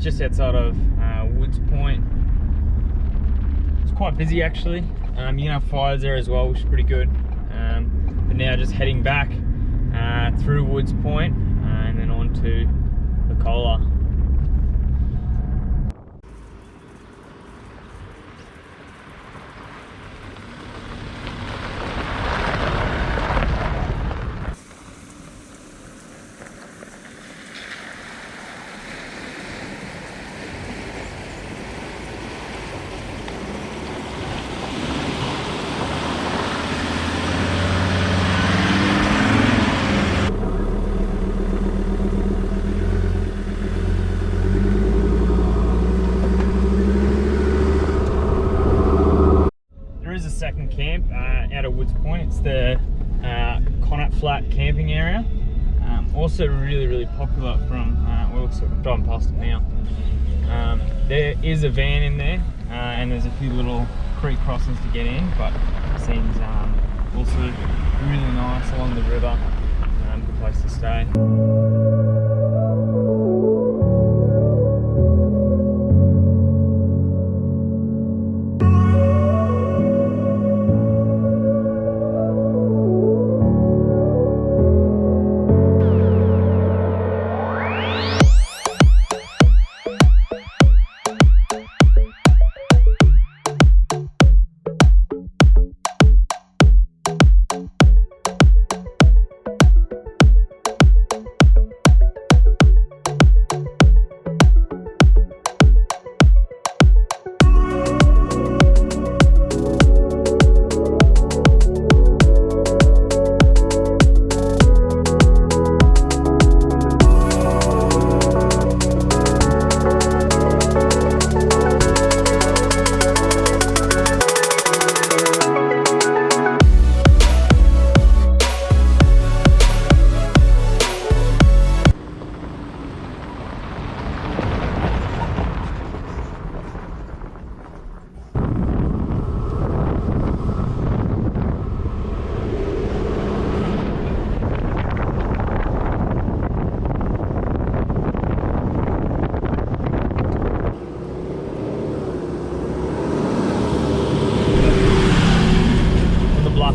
just outside of Woods Point. It's quite busy actually. You can have fires there as well, which is pretty good. But now just heading back through Woods Point and then on to Licola. Second camp out of Woods Point. It's the Connaught Flat camping area. Also really popular from well, looks like I'm driving past it now. There is a van in there and there's a few little creek crossings to get in, but it seems also really nice along the river. Good place to stay.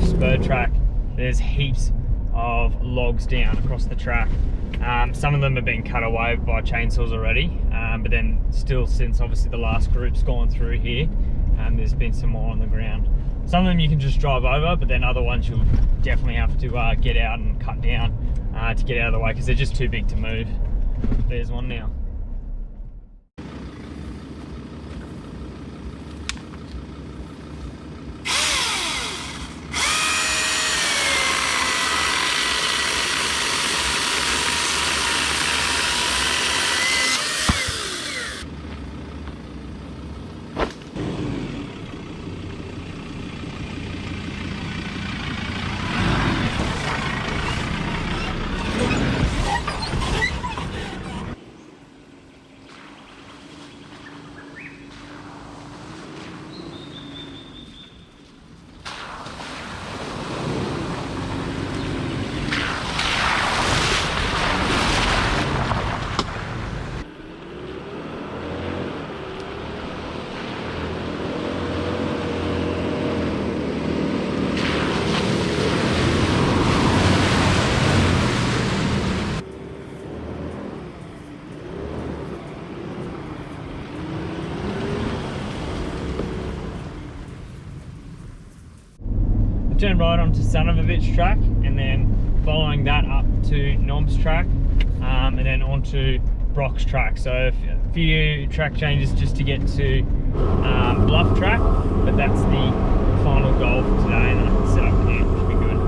Spur track, there's heaps of logs down across the track. Some of them have been cut away by chainsaws already, but then still, since obviously the last group's gone through here, there's been some more on the ground. Some of them you can just drive over, but then other ones you'll definitely have to get out and cut down to get out of the way because they're just too big to move. There's one now. Turn right onto Son of a Bitch track and then following that up to Knobs track and then onto Brock's track. So a few track changes just to get to Bluff track, but that's the final goal for today, and then I can set up camp, which should be good.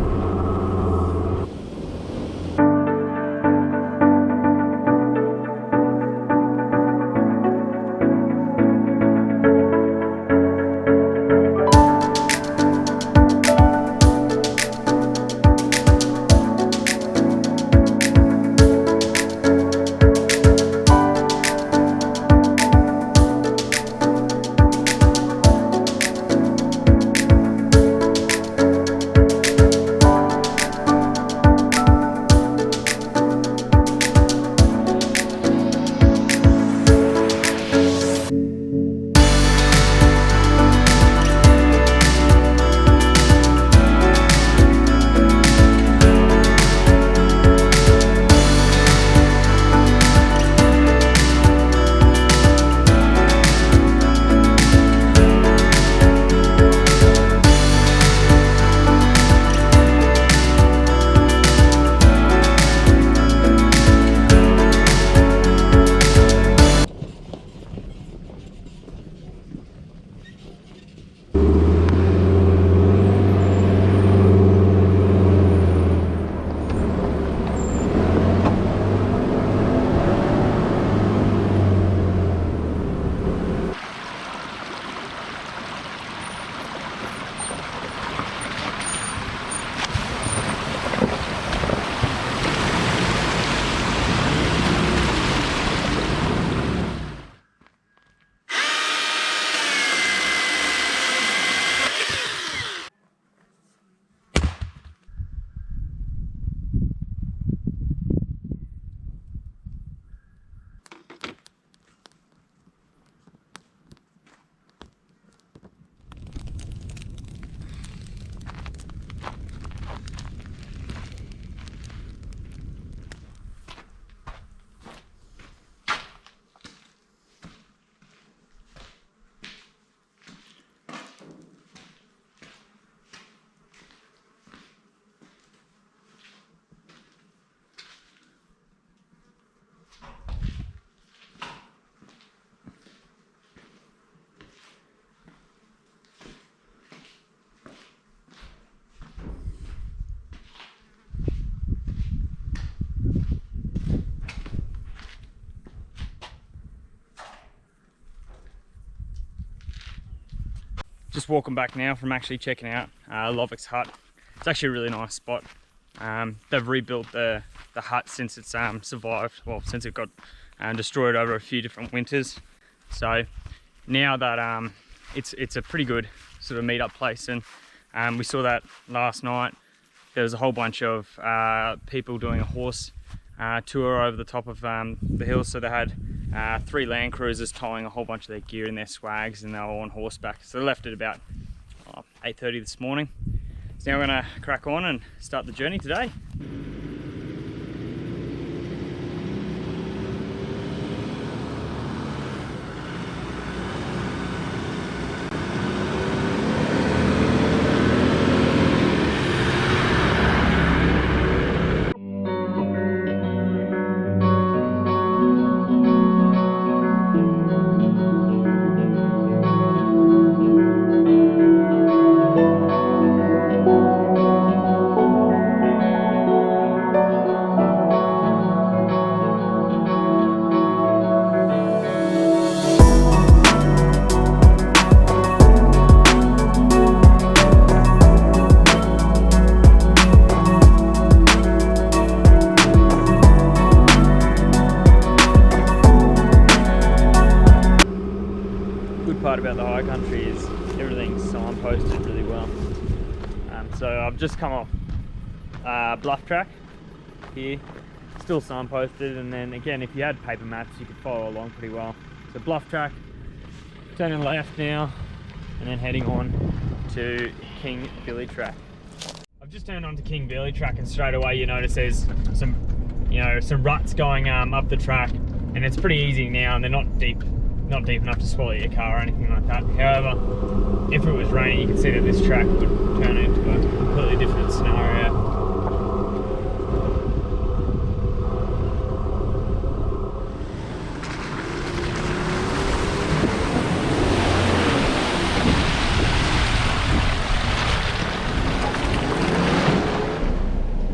Just walking back now from actually checking out Lovicks Hut. It's actually a really nice spot. They've rebuilt the hut since it's survived, well, since it got destroyed over a few different winters. So now that it's a pretty good sort of meet-up place, and we saw that last night. There was a whole bunch of people doing a horse tour over the top of the hill. So they had 3 Land Cruisers towing a whole bunch of their gear and their swags, and they were on horseback. So they left at about 8:30 this morning. So now we're gonna crack on and start the journey today. Part about the high country is everything's signposted really well. So I've just come off bluff track here, still signposted, and then again, if you had paper maps you could follow along pretty well. So bluff track, turning left now, and then heading on to King Billy track. I've just turned onto King Billy track, and straight away you notice there's some ruts going up the track, and it's pretty easy now, and they're not deep enough to swallow your car or anything like that. However, if it was raining, you can see that this track would turn into a completely different scenario.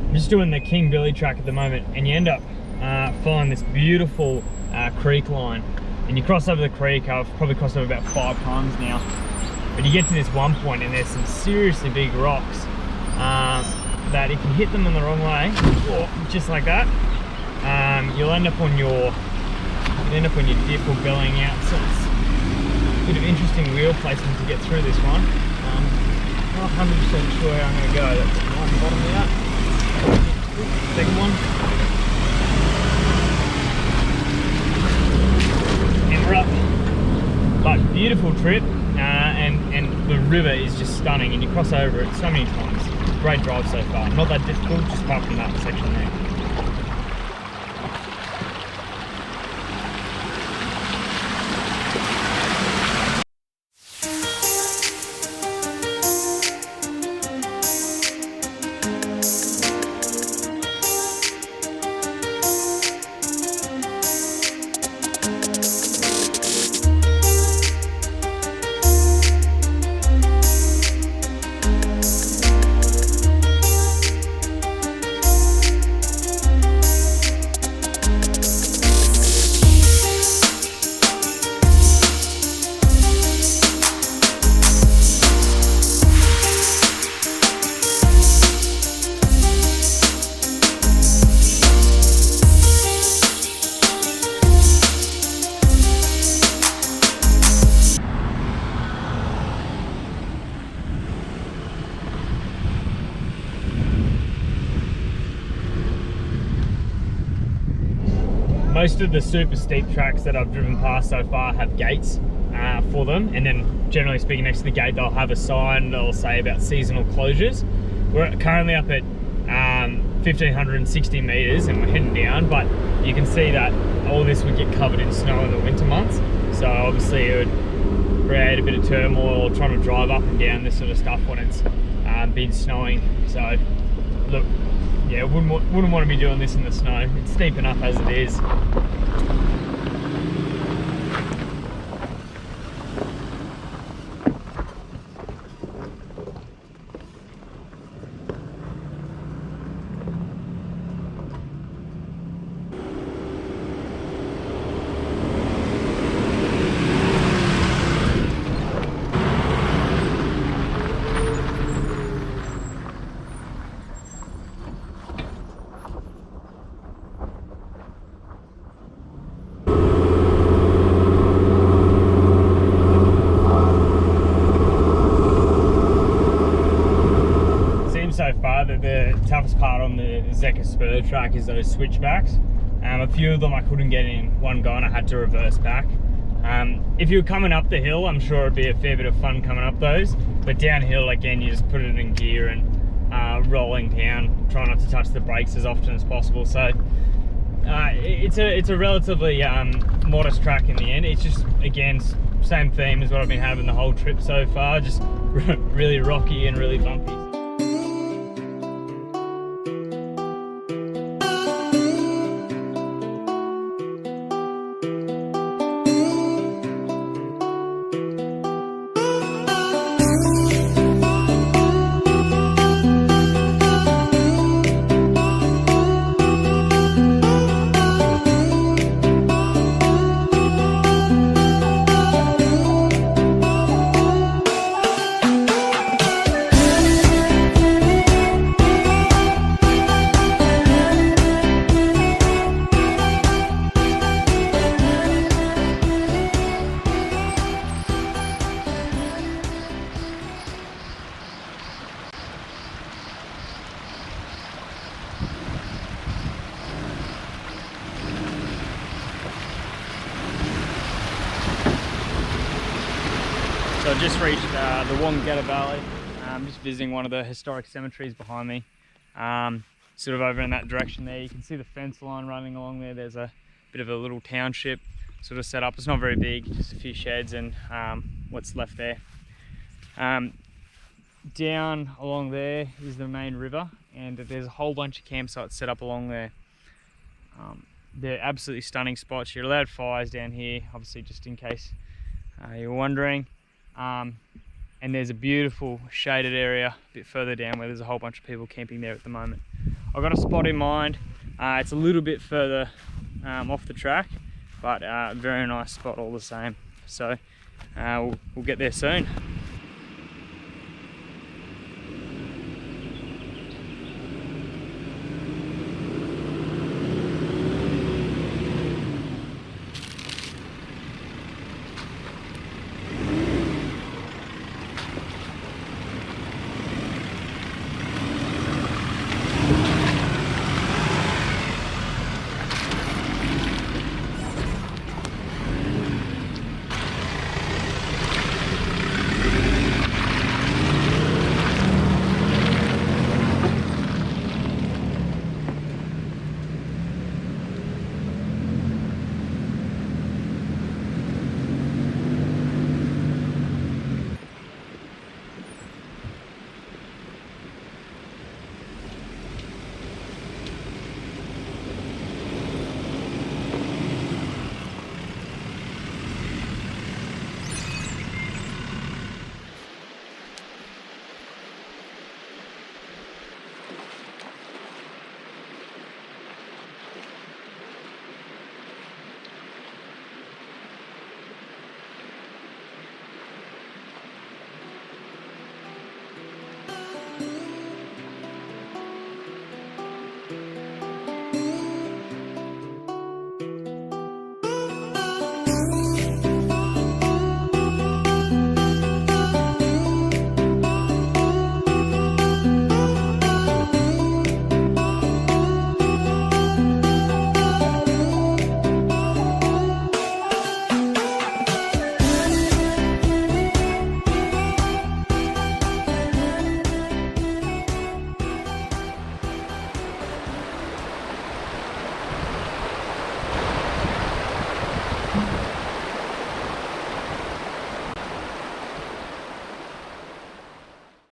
I'm just doing the King Billy track at the moment, and you end up following this beautiful creek line. And you cross over the creek. I've probably crossed over about 5 times now. But you get to this one point, and there's some seriously big rocks that if you hit them in the wrong way, or just like that, you'll end up on your dip or bellying out. So it's a bit of interesting wheel placement to get through this one. Not 100% sure how I'm going to go. That's one bottom out. Second one. And we're up But beautiful trip, and the river is just stunning, and you cross over it so many times. Great drive so far. Not that difficult, just apart from that section there. Most of the super steep tracks that I've driven past so far have gates for them, and then generally speaking, next to the gate they'll have a sign that'll say about seasonal closures. We're currently up at 1,560 meters and we're heading down, but you can see that all this would get covered in snow in the winter months, so obviously it would create a bit of turmoil trying to drive up and down this sort of stuff when it's been snowing. So look, yeah, wouldn't want to be doing this in the snow. It's steep enough as it is. So far that the toughest part on the Zekka Spur track is those switchbacks. A few of them I couldn't get in one go and I had to reverse back. If you were coming up the hill, I'm sure it'd be a fair bit of fun coming up those, but downhill again you just put it in gear and rolling down, try not to touch the brakes as often as possible. So it's a relatively modest track in the end. It's just, again, same theme as what I've been having the whole trip so far, just really rocky and really bumpy. So I've just reached the Wonnongatta Valley. I'm just visiting one of the historic cemeteries behind me. Sort of over in that direction there, you can see the fence line running along there. There's a bit of a little township sort of set up. It's not very big, just a few sheds and what's left there. Down along there is the main river, and there's a whole bunch of campsites set up along there. They're absolutely stunning spots. You're allowed fires down here, obviously, just in case you're wondering. And there's a beautiful shaded area a bit further down where there's a whole bunch of people camping there at the moment. I've got a spot in mind. It's a little bit further off the track, but very nice spot all the same. So we'll get there soon.